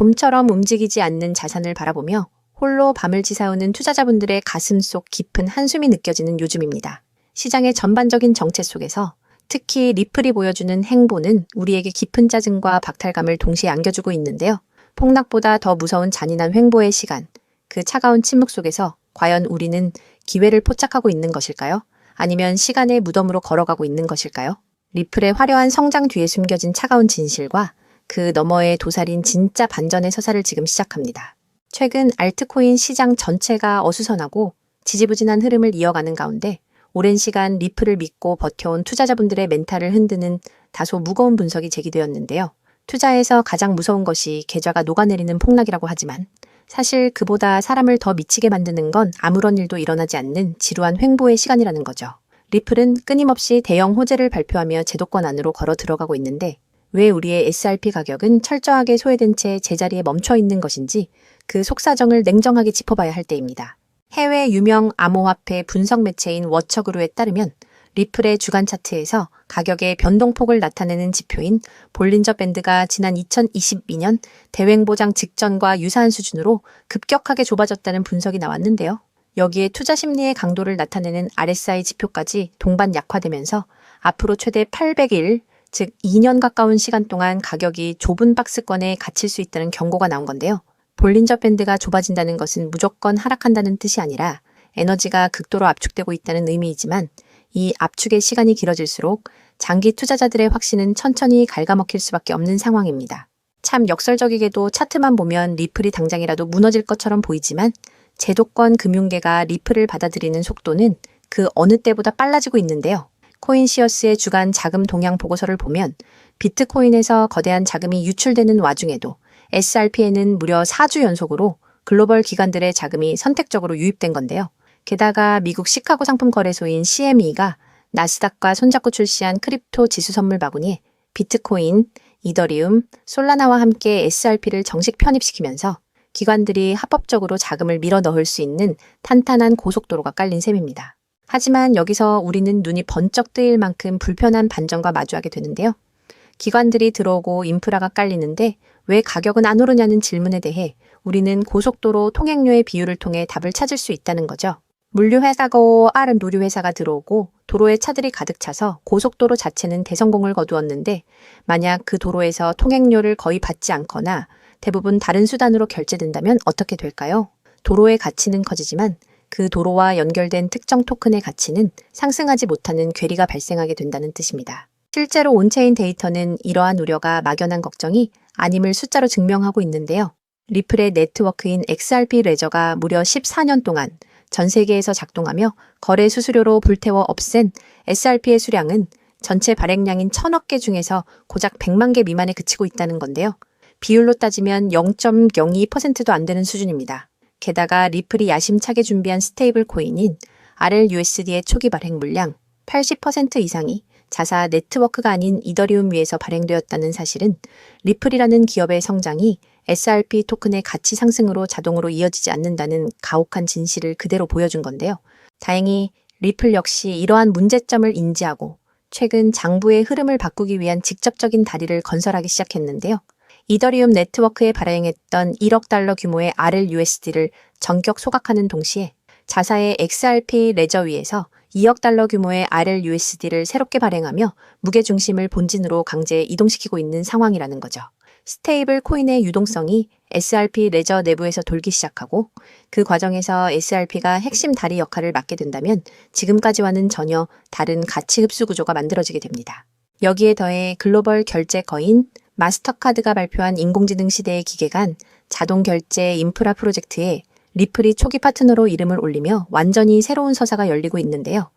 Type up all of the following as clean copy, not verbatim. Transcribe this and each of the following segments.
좀처럼 움직이지 않는 자산을 바라보며 홀로 밤을 지새우는 투자자분들의 가슴 속 깊은 한숨이 느껴지는 요즘입니다. 시장의 전반적인 정체 속에서 특히 리플이 보여주는 행보는 우리에게 깊은 짜증과 박탈감을 동시에 안겨주고 있는데요. 폭락보다 더 무서운 잔인한 횡보의 시간, 그 차가운 침묵 속에서 과연 우리는 기회를 포착하고 있는 것일까요? 아니면 시간의 무덤으로 걸어가고 있는 것일까요? 리플의 화려한 성장 뒤에 숨겨진 차가운 진실과 그 너머의 도사린 진짜 반전의 서사를 지금 시작합니다. 최근 알트코인 시장 전체가 어수선하고 지지부진한 흐름을 이어가는 가운데 오랜 시간 리플을 믿고 버텨온 투자자분들의 멘탈을 흔드는 다소 무거운 분석이 제기되었는데요. 투자에서 가장 무서운 것이 계좌가 녹아내리는 폭락이라고 하지만 사실 그보다 사람을 더 미치게 만드는 건 아무런 일도 일어나지 않는 지루한 횡보의 시간이라는 거죠. 리플은 끊임없이 대형 호재를 발표하며 제도권 안으로 걸어 들어가고 있는데 왜 우리의 SRP 가격은 철저하게 소외된 채 제자리에 멈춰 있는 것인지 그 속사정을 냉정하게 짚어봐야 할 때입니다. 해외 유명 암호화폐 분석 매체인 워처그루에 따르면 리플의 주간 차트에서 가격의 변동폭을 나타내는 지표인 볼린저 밴드가 지난 2022년 대횡보장 직전과 유사한 수준으로 급격하게 좁아졌다는 분석이 나왔는데요. 여기에 투자 심리의 강도를 나타내는 RSI 지표까지 동반 약화되면서 앞으로 최대 800일, 즉 2년 가까운 시간 동안 가격이 좁은 박스권에 갇힐 수 있다는 경고가 나온 건데요. 볼린저 밴드가 좁아진다는 것은 무조건 하락한다는 뜻이 아니라 에너지가 극도로 압축되고 있다는 의미이지만 이 압축의 시간이 길어질수록 장기 투자자들의 확신은 천천히 갉아먹힐 수밖에 없는 상황입니다. 참 역설적이게도 차트만 보면 리플이 당장이라도 무너질 것처럼 보이지만 제도권 금융계가 리플을 받아들이는 속도는 그 어느 때보다 빨라지고 있는데요. 코인시어스의 주간 자금 동향 보고서를 보면 비트코인에서 거대한 자금이 유출되는 와중에도 SRP에는 무려 4주 연속으로 글로벌 기관들의 자금이 선택적으로 유입된 건데요. 게다가 미국 시카고 상품 거래소인 CME가 나스닥과 손잡고 출시한 크립토 지수 선물 바구니에 비트코인, 이더리움, 솔라나와 함께 SRP를 정식 편입시키면서 기관들이 합법적으로 자금을 밀어 넣을 수 있는 탄탄한 고속도로가 깔린 셈입니다. 하지만 여기서 우리는 눈이 번쩍 뜨일 만큼 불편한 반전과 마주하게 되는데요. 기관들이 들어오고 인프라가 깔리는데 왜 가격은 안 오르냐는 질문에 대해 우리는 고속도로 통행료의 비율을 통해 답을 찾을 수 있다는 거죠. 물류회사고 노류회사가 들어오고 도로에 차들이 가득 차서 고속도로 자체는 대성공을 거두었는데 만약 그 도로에서 통행료를 거의 받지 않거나 대부분 다른 수단으로 결제된다면 어떻게 될까요? 도로의 가치는 커지지만 그 도로와 연결된 특정 토큰의 가치는 상승하지 못하는 괴리가 발생하게 된다는 뜻입니다. 실제로 온체인 데이터는 이러한 우려가 막연한 걱정이 아님을 숫자로 증명하고 있는데요. 리플의 네트워크인 XRP 레저가 무려 14년 동안 전 세계에서 작동하며 거래 수수료로 불태워 없앤 SRP의 수량은 전체 발행량인 1000억 개 중에서 고작 100만 개 미만에 그치고 있다는 건데요. 비율로 따지면 0.02%도 안 되는 수준입니다. 게다가 리플이 야심차게 준비한 스테이블 코인인 RLUSD의 초기 발행 물량 80% 이상이 자사 네트워크가 아닌 이더리움 위에서 발행되었다는 사실은 리플이라는 기업의 성장이 SRP 토큰의 가치 상승으로 자동으로 이어지지 않는다는 가혹한 진실을 그대로 보여준 건데요. 다행히 리플 역시 이러한 문제점을 인지하고 최근 장부의 흐름을 바꾸기 위한 직접적인 다리를 건설하기 시작했는데요. 이더리움 네트워크에 발행했던 1억 달러 규모의 RLUSD를 전격 소각하는 동시에 자사의 XRP 레저 위에서 2억 달러 규모의 RLUSD를 새롭게 발행하며 무게중심을 본진으로 강제 이동시키고 있는 상황이라는 거죠. 스테이블 코인의 유동성이 SRP 레저 내부에서 돌기 시작하고 그 과정에서 SRP가 핵심 다리 역할을 맡게 된다면 지금까지와는 전혀 다른 가치 흡수 구조가 만들어지게 됩니다. 여기에 더해 글로벌 결제 거인 마스터카드가 발표한 인공지능 시대의 기계간 자동 결제 인프라 프로젝트에 리플이 초기 파트너로 이름을 올리며 완전히 새로운 서사가 열리고 있는데요.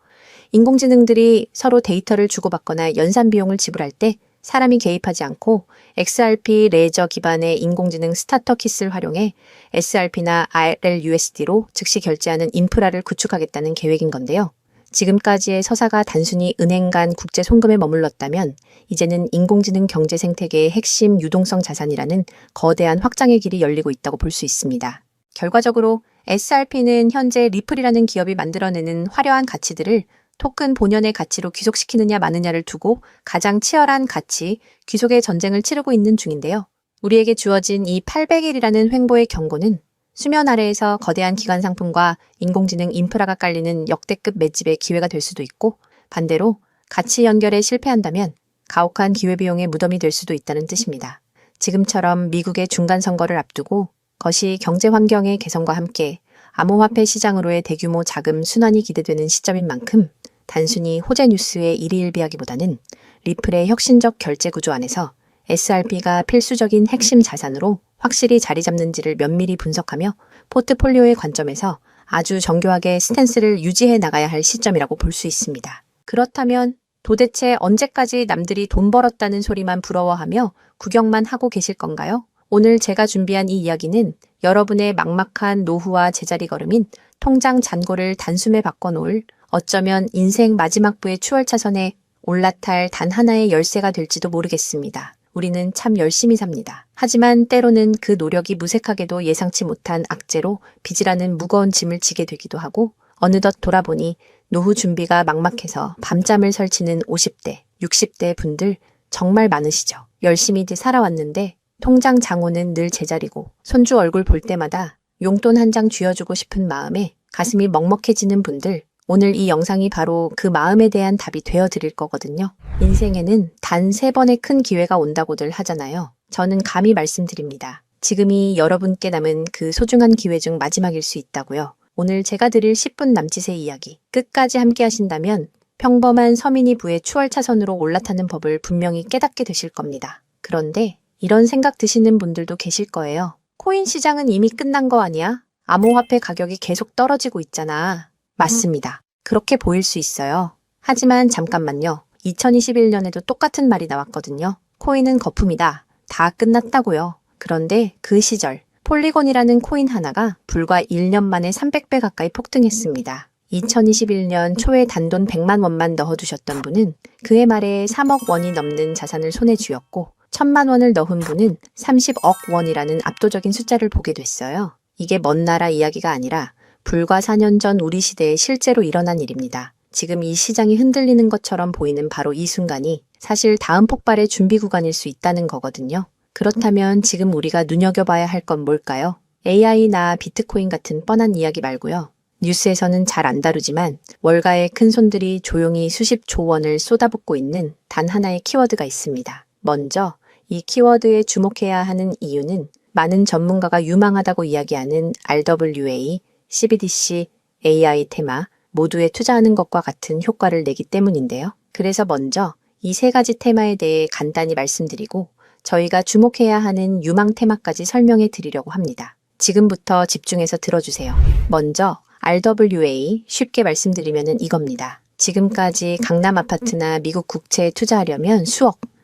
인공지능들이 서로 데이터를 주고받거나 연산 비용을 지불할 때 사람이 개입하지 않고 XRP 레저 기반의 인공지능 스타터킷을 활용해 SRP나 RLUSD로 즉시 결제하는 인프라를 구축하겠다는 계획인 건데요. 지금까지의 서사가 단순히 은행 간 국제 송금에 머물렀다면 이제는 인공지능 경제 생태계의 핵심 유동성 자산이라는 거대한 확장의 길이 열리고 있다고 볼 수 있습니다. 결과적으로 SRP는 현재 리플이라는 기업이 만들어내는 화려한 가치들을 토큰 본연의 가치로 귀속시키느냐 마느냐를 두고 가장 치열한 가치, 귀속의 전쟁을 치르고 있는 중인데요. 우리에게 주어진 이 800일이라는 횡보의 경고는 수면 아래에서 거대한 기관 상품과 인공지능 인프라가 깔리는 역대급 맷집의 기회가 될 수도 있고, 반대로 가치 연결에 실패한다면 가혹한 기회비용의 무덤이 될 수도 있다는 뜻입니다. 지금처럼 미국의 중간 선거를 앞두고 거시 경제 환경의 개선과 함께 암호화폐 시장으로의 대규모 자금 순환이 기대되는 시점인 만큼 단순히 호재 뉴스의 일희일비하기보다는 리플의 혁신적 결제 구조 안에서 SRP가 필수적인 핵심 자산으로 확실히 자리 잡는지를 면밀히 분석하며 포트폴리오의 관점에서 아주 정교하게 스탠스를 유지해 나가야 할 시점이라고 볼 수 있습니다. 그렇다면 도대체 언제까지 남들이 돈 벌었다는 소리만 부러워하며 구경만 하고 계실 건가요? 오늘 제가 준비한 이 이야기는 여러분의 막막한 노후와 제자리 걸음인 통장 잔고를 단숨에 바꿔놓을 어쩌면 인생 마지막부의 추월차선에 올라탈 단 하나의 열쇠가 될지도 모르겠습니다. 우리는 참 열심히 삽니다. 하지만 때로는 그 노력이 무색하게도 예상치 못한 악재로 빚이라는 무거운 짐을 지게 되기도 하고 어느덧 돌아보니 노후 준비가 막막해서 밤잠을 설치는 50대, 60대 분들 정말 많으시죠. 열심히 살아왔는데 통장 잔고는 늘 제자리고 손주 얼굴 볼 때마다 용돈 한 장 쥐어주고 싶은 마음에 가슴이 먹먹해지는 분들, 오늘 이 영상이 바로 그 마음에 대한 답이 되어드릴 거거든요. 인생에는 단 3번의 큰 기회가 온다고들 하잖아요. 저는 감히 말씀드립니다. 지금이 여러분께 남은 그 소중한 기회 중 마지막일 수 있다고요. 오늘 제가 드릴 10분 남짓의 이야기, 끝까지 함께 하신다면 평범한 서민이 부의 추월차선으로 올라타는 법을 분명히 깨닫게 되실 겁니다. 그런데 이런 생각 드시는 분들도 계실 거예요. 코인 시장은 이미 끝난 거 아니야? 암호화폐 가격이 계속 떨어지고 있잖아. 맞습니다. 그렇게 보일 수 있어요. 하지만 잠깐만요. 2021년에도 똑같은 말이 나왔거든요. 코인은 거품이다. 다 끝났다고요. 그런데 그 시절 폴리곤이라는 코인 하나가 불과 1년 만에 300배 가까이 폭등했습니다. 2021년 초에 단돈 100만 원만 넣어두셨던 분은 그해 말에 3억 원이 넘는 자산을 손에 쥐었고 1000만 원을 넣은 분은 30억 원이라는 압도적인 숫자를 보게 됐어요. 이게 먼 나라 이야기가 아니라 불과 4년 전 우리 시대에 실제로 일어난 일입니다. 지금 이 시장이 흔들리는 것처럼 보이는 바로 이 순간이 사실 다음 폭발의 준비 구간일 수 있다는 거거든요. 그렇다면 지금 우리가 눈여겨봐야 할 건 뭘까요? AI나 비트코인 같은 뻔한 이야기 말고요. 뉴스에서는 잘 안 다루지만 월가의 큰 손들이 조용히 수십조 원을 쏟아붓고 있는 단 하나의 키워드가 있습니다. 먼저 이 키워드에 주목해야 하는 이유는 많은 전문가가 유망하다고 이야기하는 RWA, CBDC, AI 테마 모두에 투자하는 것과 같은 효과를 내기 때문인데요. 그래서 먼저 이 3가지 테마에 대해 간단히 말씀드리고 저희가 주목해야 하는 유망 테마까지 설명해 드리려고 합니다. 지금부터 집중해서 들어주세요. 먼저 RWA 쉽게 말씀드리면 이겁니다. 지금까지 강남 아파트나 미국 국채에 투자하려면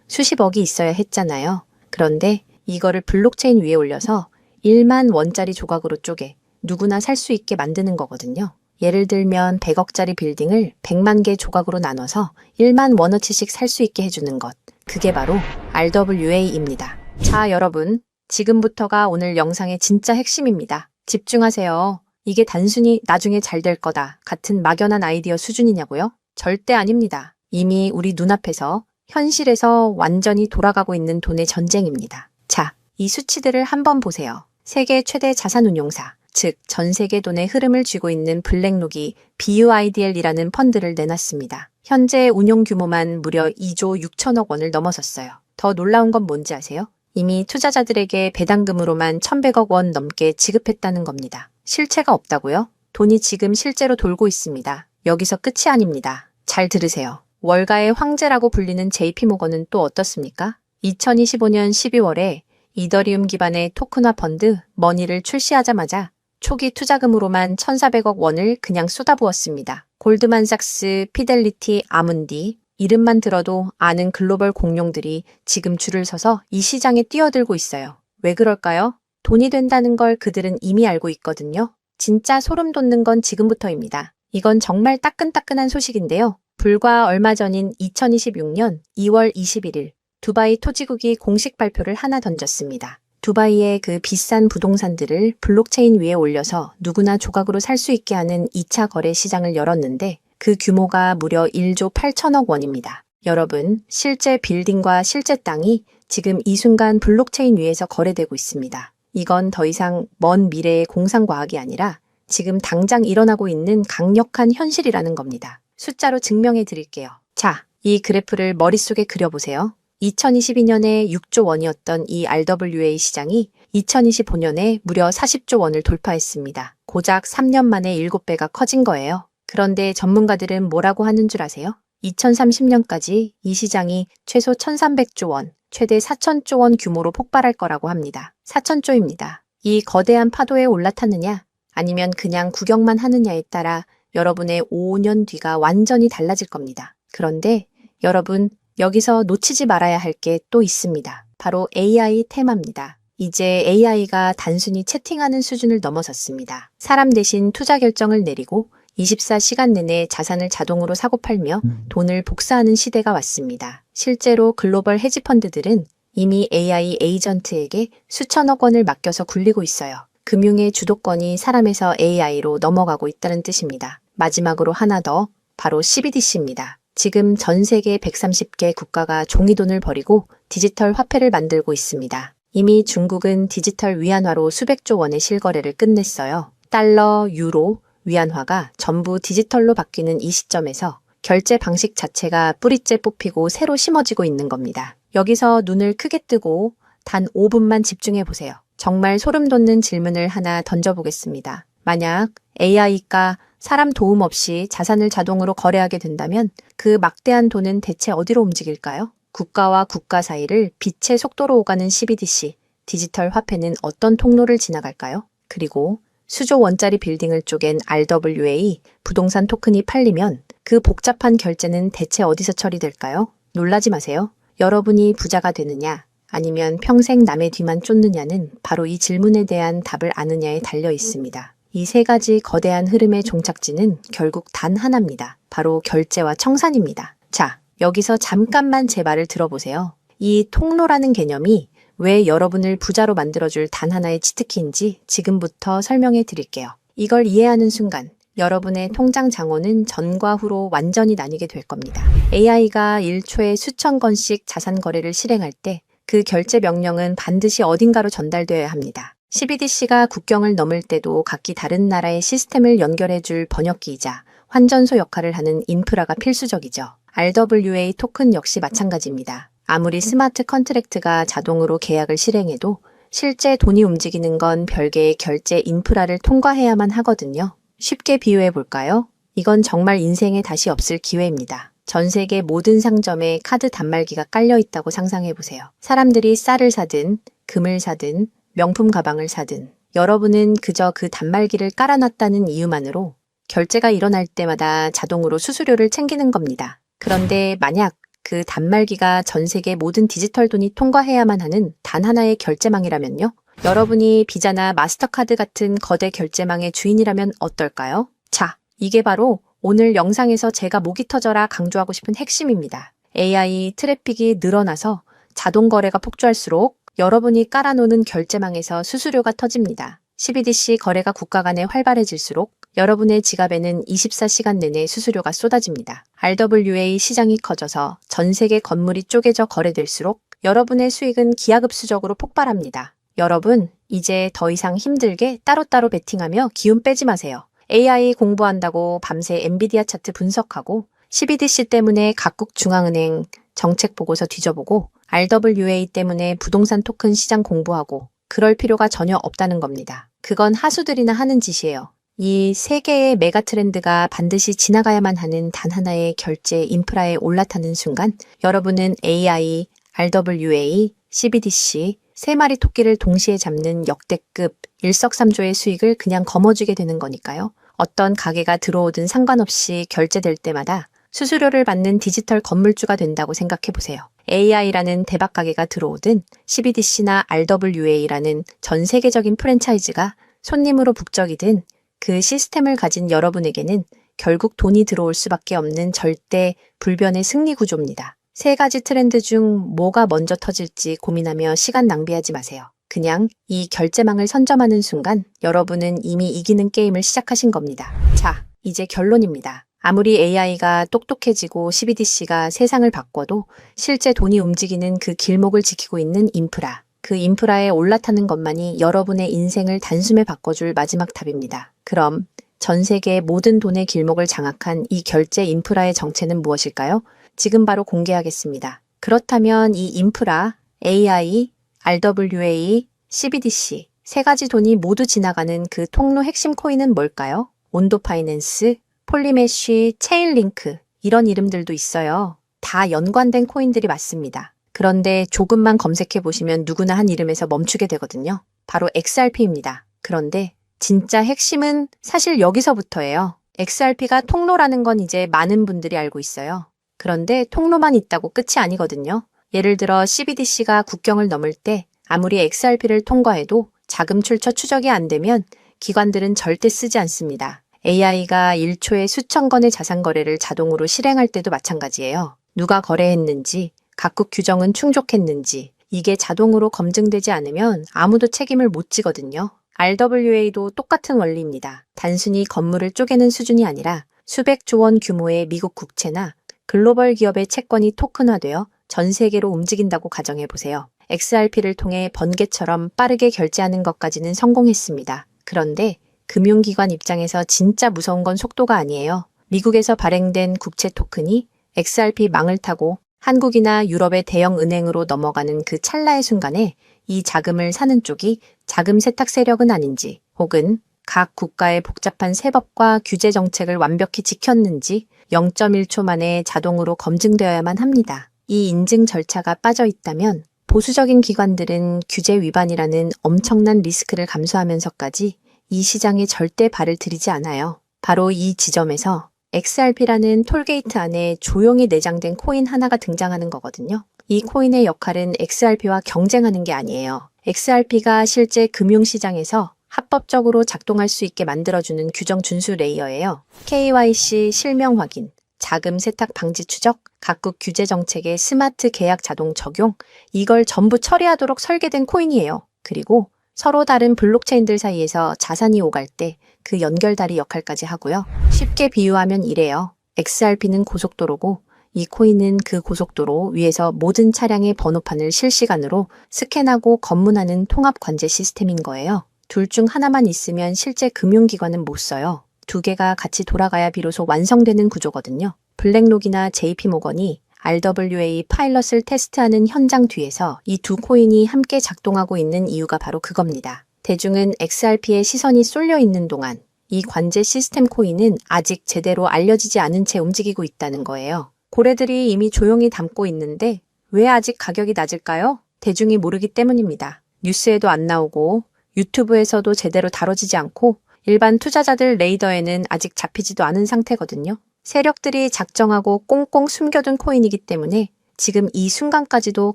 수십억이 있어야 했잖아요. 그런데 이거를 블록체인 위에 올려서 1만 원짜리 조각으로 쪼개 누구나 살 수 있게 만드는 거거든요. 예를 들면 100억짜리 빌딩을 100만 개 조각으로 나눠서 1만 원어치씩 살 수 있게 해주는 것. 그게 바로 RWA입니다. 자, 여러분. 지금부터가 오늘 영상의 진짜 핵심입니다. 집중하세요. 이게 단순히 나중에 잘 될 거다 같은 막연한 아이디어 수준이냐고요? 절대 아닙니다. 이미 우리 눈앞에서 현실에서 완전히 돌아가고 있는 돈의 전쟁입니다. 자, 이 수치들을 한번 보세요. 세계 최대 자산운용사, 즉 전 세계 돈의 흐름을 쥐고 있는 블랙록이 BUIDL이라는 펀드를 내놨습니다. 현재 운용 규모만 무려 2조 6천억 원을 넘어섰어요. 더 놀라운 건 뭔지 아세요? 이미 투자자들에게 배당금으로만 1,100억 원 넘게 지급했다는 겁니다. 실체가 없다고요? 돈이 지금 실제로 돌고 있습니다. 여기서 끝이 아닙니다. 잘 들으세요. 월가의 황제라고 불리는 JP모건은 또 어떻습니까? 2025년 12월에 이더리움 기반의 토큰화 펀드 머니를 출시하자마자 초기 투자금으로만 1,400억 원을 그냥 쏟아부었습니다. 골드만삭스, 피델리티, 아문디, 이름만 들어도 아는 글로벌 공룡들이 지금 줄을 서서 이 시장에 뛰어들고 있어요. 왜 그럴까요? 돈이 된다는 걸 그들은 이미 알고 있거든요. 진짜 소름 돋는 건 지금부터입니다. 이건 정말 따끈따끈한 소식인데요. 불과 얼마 전인 2026년 2월 21일 두바이 토지국이 공식 발표를 하나 던졌습니다. 두바이의 그 비싼 부동산들을 블록체인 위에 올려서 누구나 조각으로 살 수 있게 하는 2차 거래 시장을 열었는데 그 규모가 무려 1조 8천억 원입니다. 여러분, 실제 빌딩과 실제 땅이 지금 이 순간 블록체인 위에서 거래되고 있습니다. 이건 더 이상 먼 미래의 공상과학이 아니라 지금 당장 일어나고 있는 강력한 현실이라는 겁니다. 숫자로 증명해 드릴게요. 자, 이 그래프를 머릿속에 그려보세요. 2022년에 6조 원이었던 이 RWA 시장이 2025년에 무려 40조 원을 돌파했습니다. 고작 3년 만에 7배가 커진 거예요. 그런데 전문가들은 뭐라고 하는 줄 아세요? 2030년까지 이 시장이 최소 1300조 원, 최대 4000조 원 규모로 폭발할 거라고 합니다. 4000조입니다. 이 거대한 파도에 올라탔느냐, 아니면 그냥 구경만 하느냐에 따라 여러분의 5년 뒤가 완전히 달라질 겁니다. 그런데 여러분, 여기서 놓치지 말아야 할 게 또 있습니다. 바로 AI 테마입니다. 이제 AI가 단순히 채팅하는 수준을 넘어섰습니다. 사람 대신 투자 결정을 내리고 24시간 내내 자산을 자동으로 사고 팔며 돈을 복사하는 시대가 왔습니다. 실제로 글로벌 헤지펀드들은 이미 AI 에이전트에게 수천억 원을 맡겨서 굴리고 있어요. 금융의 주도권이 사람에서 AI로 넘어가고 있다는 뜻입니다. 마지막으로 하나 더, 바로 CBDC입니다. 지금 전 세계 130개 국가가 종이돈을 버리고 디지털 화폐를 만들고 있습니다. 이미 중국은 디지털 위안화로 수백조 원의 실거래를 끝냈어요. 달러, 유로, 위안화가 전부 디지털로 바뀌는 이 시점에서 결제 방식 자체가 뿌리째 뽑히고 새로 심어지고 있는 겁니다. 여기서 눈을 크게 뜨고 단 5분만 집중해 보세요. 정말 소름 돋는 질문을 하나 던져보겠습니다. 만약 AI가 사람 도움 없이 자산을 자동으로 거래하게 된다면 그 막대한 돈은 대체 어디로 움직일까요? 국가와 국가 사이를 빛의 속도로 오가는 CBDC, 디지털 화폐는 어떤 통로를 지나갈까요? 그리고 수조 원짜리 빌딩을 쪼갠 RWA, 부동산 토큰이 팔리면 그 복잡한 결제는 대체 어디서 처리될까요? 놀라지 마세요. 여러분이 부자가 되느냐, 아니면 평생 남의 뒤만 쫓느냐는 바로 이 질문에 대한 답을 아느냐에 달려 있습니다. 이 세 가지 거대한 흐름의 종착지는 결국 단 하나입니다. 바로 결제와 청산입니다. 자, 여기서 잠깐만 제 말을 들어보세요. 이 통로라는 개념이 왜 여러분을 부자로 만들어줄 단 하나의 치트키인지 지금부터 설명해 드릴게요. 이걸 이해하는 순간 여러분의 통장 잔고는 전과 후로 완전히 나뉘게 될 겁니다. AI가 1초에 수천 건씩 자산 거래를 실행할 때 그 결제 명령은 반드시 어딘가로 전달되어야 합니다. CBDC가 국경을 넘을 때도 각기 다른 나라의 시스템을 연결해줄 번역기이자 환전소 역할을 하는 인프라가 필수적이죠. RWA 토큰 역시 마찬가지입니다. 아무리 스마트 컨트랙트가 자동으로 계약을 실행해도 실제 돈이 움직이는 건 별개의 결제 인프라를 통과해야만 하거든요. 쉽게 비유해 볼까요? 이건 정말 인생에 다시 없을 기회입니다. 전 세계 모든 상점에 카드 단말기가 깔려 있다고 상상해 보세요. 사람들이 쌀을 사든, 금을 사든, 명품 가방을 사든 여러분은 그저 그 단말기를 깔아놨다는 이유만으로 결제가 일어날 때마다 자동으로 수수료를 챙기는 겁니다. 그런데 만약 그 단말기가 전 세계 모든 디지털 돈이 통과해야만 하는 단 하나의 결제망이라면요? 여러분이 비자나 마스터카드 같은 거대 결제망의 주인이라면 어떨까요? 자, 이게 바로 오늘 영상에서 제가 목이 터져라 강조하고 싶은 핵심입니다. AI 트래픽이 늘어나서 자동 거래가 폭주할수록 여러분이 깔아놓는 결제망에서 수수료가 터집니다. CBDC 거래가 국가 간에 활발해질수록 여러분의 지갑에는 24시간 내내 수수료가 쏟아집니다. RWA 시장이 커져서 전 세계 건물이 쪼개져 거래될수록 여러분의 수익은 기하급수적으로 폭발합니다. 여러분, 이제 더 이상 힘들게 따로따로 베팅하며 기운 빼지 마세요. AI 공부한다고 밤새 엔비디아 차트 분석하고 CBDC 때문에 각국 중앙은행 정책 보고서 뒤져보고 RWA 때문에 부동산 토큰 시장 공부하고 그럴 필요가 전혀 없다는 겁니다. 그건 하수들이나 하는 짓이에요. 이 세 개의 메가 트렌드가 반드시 지나가야만 하는 단 하나의 결제 인프라에 올라타는 순간 여러분은 AI, RWA, CBDC 세 마리 토끼를 동시에 잡는 역대급 일석삼조의 수익을 그냥 거머쥐게 되는 거니까요. 어떤 가게가 들어오든 상관없이 결제될 때마다 수수료를 받는 디지털 건물주가 된다고 생각해 보세요. AI라는 대박 가게가 들어오든 CBDC나 RWA라는 전 세계적인 프랜차이즈가 손님으로 북적이든 그 시스템을 가진 여러분에게는 결국 돈이 들어올 수밖에 없는 절대 불변의 승리 구조입니다. 세 가지 트렌드 중 뭐가 먼저 터질지 고민하며 시간 낭비하지 마세요. 그냥 이 결제망을 선점하는 순간 여러분은 이미 이기는 게임을 시작하신 겁니다. 자, 이제 결론입니다. 아무리 AI가 똑똑해지고 CBDC가 세상을 바꿔도 실제 돈이 움직이는 그 길목을 지키고 있는 인프라. 그 인프라에 올라타는 것만이 여러분의 인생을 단숨에 바꿔줄 마지막 탑입니다. 그럼 전 세계의 모든 돈의 길목을 장악한 이 결제 인프라의 정체는 무엇일까요? 지금 바로 공개하겠습니다. 그렇다면 이 인프라, AI, RWA, CBDC 세 가지 돈이 모두 지나가는 그 통로 핵심 코인은 뭘까요? 온도 파이낸스, 폴리메쉬, 체인링크 이런 이름들도 있어요. 다 연관된 코인들이 맞습니다. 그런데 조금만 검색해 보시면 누구나 한 이름에서 멈추게 되거든요. 바로 XRP입니다. 그런데 진짜 핵심은 사실 여기서부터예요. XRP가 통로라는 건 이제 많은 분들이 알고 있어요. 그런데 통로만 있다고 끝이 아니거든요. 예를 들어 CBDC가 국경을 넘을 때 아무리 XRP를 통과해도 자금 출처 추적이 안 되면 기관들은 절대 쓰지 않습니다. AI가 1초에 수천 건의 자산 거래를 자동으로 실행할 때도 마찬가지예요. 누가 거래했는지, 각국 규정은 충족했는지 이게 자동으로 검증되지 않으면 아무도 책임을 못 지거든요. RWA도 똑같은 원리입니다. 단순히 건물을 쪼개는 수준이 아니라 수백조 원 규모의 미국 국채나 글로벌 기업의 채권이 토큰화되어 전 세계로 움직인다고 가정해보세요. XRP를 통해 번개처럼 빠르게 결제하는 것까지는 성공했습니다. 그런데 금융기관 입장에서 진짜 무서운 건 속도가 아니에요. 미국에서 발행된 국채 토큰이 XRP 망을 타고 한국이나 유럽의 대형 은행으로 넘어가는 그 찰나의 순간에 이 자금을 사는 쪽이 자금 세탁 세력은 아닌지, 혹은 각 국가의 복잡한 세법과 규제 정책을 완벽히 지켰는지 0.1초 만에 자동으로 검증되어야만 합니다. 이 인증 절차가 빠져 있다면 보수적인 기관들은 규제 위반이라는 엄청난 리스크를 감수하면서까지 이 시장에 절대 발을 들이지 않아요. 바로 이 지점에서 XRP라는 톨게이트 안에 조용히 내장된 코인 하나가 등장하는 거거든요. 이 코인의 역할은 XRP와 경쟁하는 게 아니에요. XRP가 실제 금융시장에서 합법적으로 작동할 수 있게 만들어주는 규정 준수 레이어예요. KYC 실명 확인, 자금 세탁 방지 추적, 각국 규제 정책의 스마트 계약 자동 적용, 이걸 전부 처리하도록 설계된 코인이에요. 그리고 서로 다른 블록체인들 사이에서 자산이 오갈 때 그 연결다리 역할까지 하고요. 쉽게 비유하면 이래요. XRP는 고속도로고 이 코인은 그 고속도로 위에서 모든 차량의 번호판을 실시간으로 스캔하고 검문하는 통합 관제 시스템인 거예요. 둘 중 하나만 있으면 실제 금융기관은 못 써요. 두 개가 같이 돌아가야 비로소 완성되는 구조거든요. 블랙록이나 JP모건이 RWA 파일럿을 테스트하는 현장 뒤에서 이 두 코인이 함께 작동하고 있는 이유가 바로 그겁니다. 대중은 XRP에 시선이 쏠려 있는 동안 이 관제 시스템 코인은 아직 제대로 알려지지 않은 채 움직이고 있다는 거예요. 고래들이 이미 조용히 담고 있는데 왜 아직 가격이 낮을까요? 대중이 모르기 때문입니다. 뉴스에도 안 나오고 유튜브에서도 제대로 다뤄지지 않고 일반 투자자들 레이더에는 아직 잡히지도 않은 상태거든요. 세력들이 작정하고 꽁꽁 숨겨둔 코인이기 때문에 지금 이 순간까지도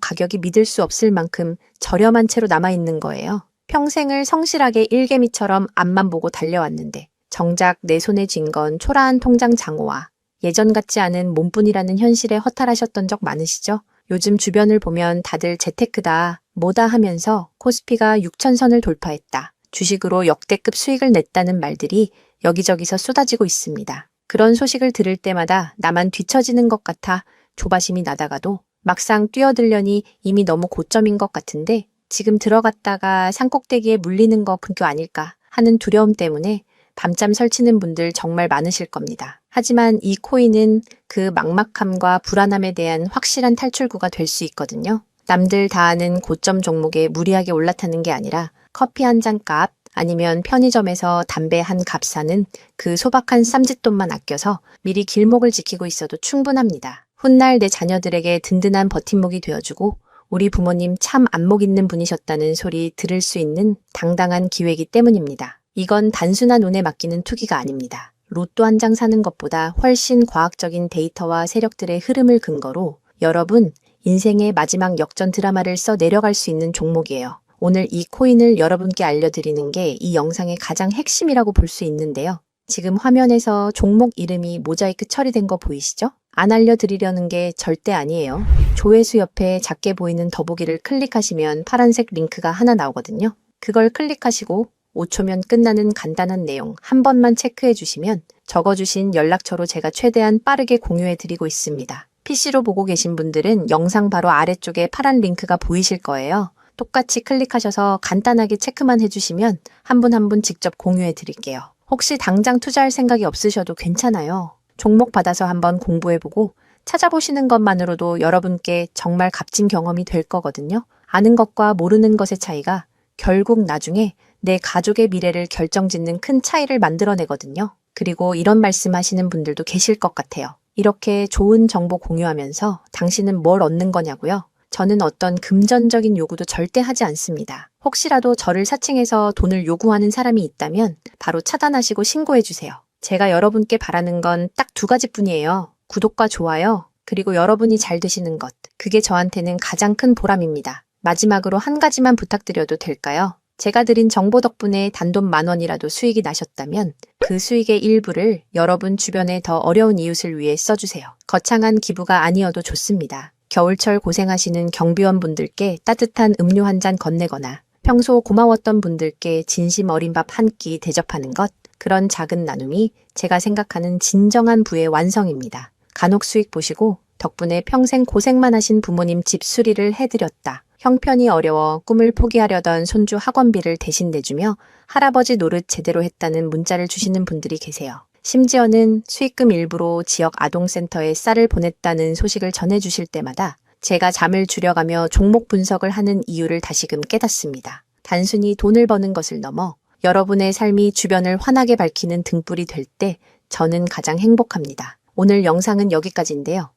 가격이 믿을 수 없을 만큼 저렴한 채로 남아있는 거예요. 평생을 성실하게 일개미처럼 앞만 보고 달려왔는데 정작 내 손에 쥔 건 초라한 통장 장호와 예전 같지 않은 몸뿐이라는 현실에 허탈하셨던 적 많으시죠? 요즘 주변을 보면 다들 재테크다, 뭐다 하면서 코스피가 6,000선을 돌파했다, 주식으로 역대급 수익을 냈다는 말들이 여기저기서 쏟아지고 있습니다. 그런 소식을 들을 때마다 나만 뒤처지는 것 같아 조바심이 나다가도 막상 뛰어들려니 이미 너무 고점인 것 같은데 지금 들어갔다가 산꼭대기에 물리는 거 근교 아닐까 하는 두려움 때문에 밤잠 설치는 분들 정말 많으실 겁니다. 하지만 이 코인은 그 막막함과 불안함에 대한 확실한 탈출구가 될 수 있거든요. 남들 다 아는 고점 종목에 무리하게 올라타는 게 아니라 커피 한 잔 값 아니면 편의점에서 담배 한 값 사는 그 소박한 쌈짓돈만 아껴서 미리 길목을 지키고 있어도 충분합니다. 훗날 내 자녀들에게 든든한 버팀목이 되어주고 우리 부모님 참 안목 있는 분이셨다는 소리 들을 수 있는 당당한 기회이기 때문입니다. 이건 단순한 운에 맡기는 투기가 아닙니다. 로또 한 장 사는 것보다 훨씬 과학적인 데이터와 세력들의 흐름을 근거로 여러분 인생의 마지막 역전 드라마를 써 내려갈 수 있는 종목이에요. 오늘 이 코인을 여러분께 알려드리는 게 이 영상의 가장 핵심이라고 볼 수 있는데요. 지금 화면에서 종목 이름이 모자이크 처리된 거 보이시죠? 안 알려드리려는 게 절대 아니에요. 조회수 옆에 작게 보이는 더보기를 클릭하시면 파란색 링크가 하나 나오거든요. 그걸 클릭하시고 5초면 끝나는 간단한 내용 한 번만 체크해 주시면 적어주신 연락처로 제가 최대한 빠르게 공유해 드리고 있습니다. PC로 보고 계신 분들은 영상 바로 아래쪽에 파란 링크가 보이실 거예요. 똑같이 클릭하셔서 간단하게 체크만 해주시면 한 분 한 분 직접 공유해 드릴게요. 혹시 당장 투자할 생각이 없으셔도 괜찮아요. 종목 받아서 한번 공부해보고 찾아보시는 것만으로도 여러분께 정말 값진 경험이 될 거거든요. 아는 것과 모르는 것의 차이가 결국 나중에 내 가족의 미래를 결정짓는 큰 차이를 만들어내거든요. 그리고 이런 말씀하시는 분들도 계실 것 같아요. 이렇게 좋은 정보 공유하면서 당신은 뭘 얻는 거냐고요? 저는 어떤 금전적인 요구도 절대 하지 않습니다. 혹시라도 저를 사칭해서 돈을 요구하는 사람이 있다면 바로 차단하시고 신고해주세요. 제가 여러분께 바라는 건 딱 2가지뿐이에요. 구독과 좋아요, 그리고 여러분이 잘 되시는 것. 그게 저한테는 가장 큰 보람입니다. 마지막으로 한 가지만 부탁드려도 될까요? 제가 드린 정보 덕분에 단돈 10,000원이라도 수익이 나셨다면 그 수익의 일부를 여러분 주변에 더 어려운 이웃을 위해 써주세요. 거창한 기부가 아니어도 좋습니다. 겨울철 고생하시는 경비원 분들께 따뜻한 음료 한 잔 건네거나 평소 고마웠던 분들께 진심 어린 밥 한 끼 대접하는 것, 그런 작은 나눔이 제가 생각하는 진정한 부의 완성입니다. 간혹 수익 보시고 덕분에 평생 고생만 하신 부모님 집 수리를 해드렸다. 형편이 어려워 꿈을 포기하려던 손주 학원비를 대신 내주며 할아버지 노릇 제대로 했다는 문자를 주시는 분들이 계세요. 심지어는 수익금 일부로 지역 아동센터에 쌀을 보냈다는 소식을 전해주실 때마다 제가 잠을 줄여가며 종목 분석을 하는 이유를 다시금 깨닫습니다. 단순히 돈을 버는 것을 넘어 여러분의 삶이 주변을 환하게 밝히는 등불이 될 때 저는 가장 행복합니다. 오늘 영상은 여기까지인데요.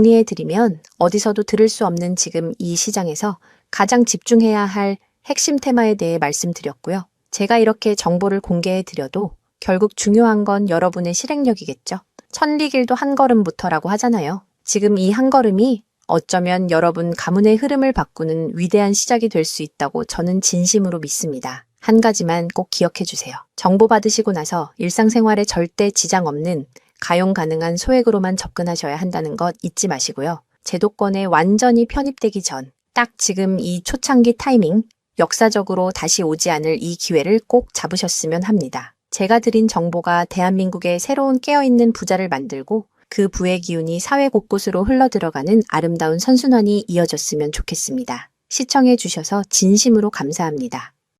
정리해드리면 어디서도 들을 수 없는 지금 이 시장에서 가장 집중해야 할 핵심 테마에 대해 말씀드렸고요. 제가 이렇게 정보를 공개해드려도 결국 중요한 건 여러분의 실행력이겠죠. 천리길도 한 걸음부터라고 하잖아요. 지금 이 한 걸음이 어쩌면 여러분 가문의 흐름을 바꾸는 위대한 시작이 될 수 있다고 저는 진심으로 믿습니다. 한 가지만 꼭 기억해 주세요. 정보 받으시고 나서 일상생활에 절대 지장 없는 가용 가능한 소액으로만 접근하셔야 한다는 것 잊지 마시고요. 제도권에 완전히 편입되기 전, 딱 지금 이 초창기 타이밍, 역사적으로 다시 오지 않을 이 기회를 꼭 잡으셨으면 합니다. 제가 드린 정보가 대한민국의 새로운 깨어있는 부자를 만들고 그 부의 기운이 사회 곳곳으로 흘러들어가는 아름다운 선순환이 이어졌으면 좋겠습니다. 시청해 주셔서 진심으로 감사합니다.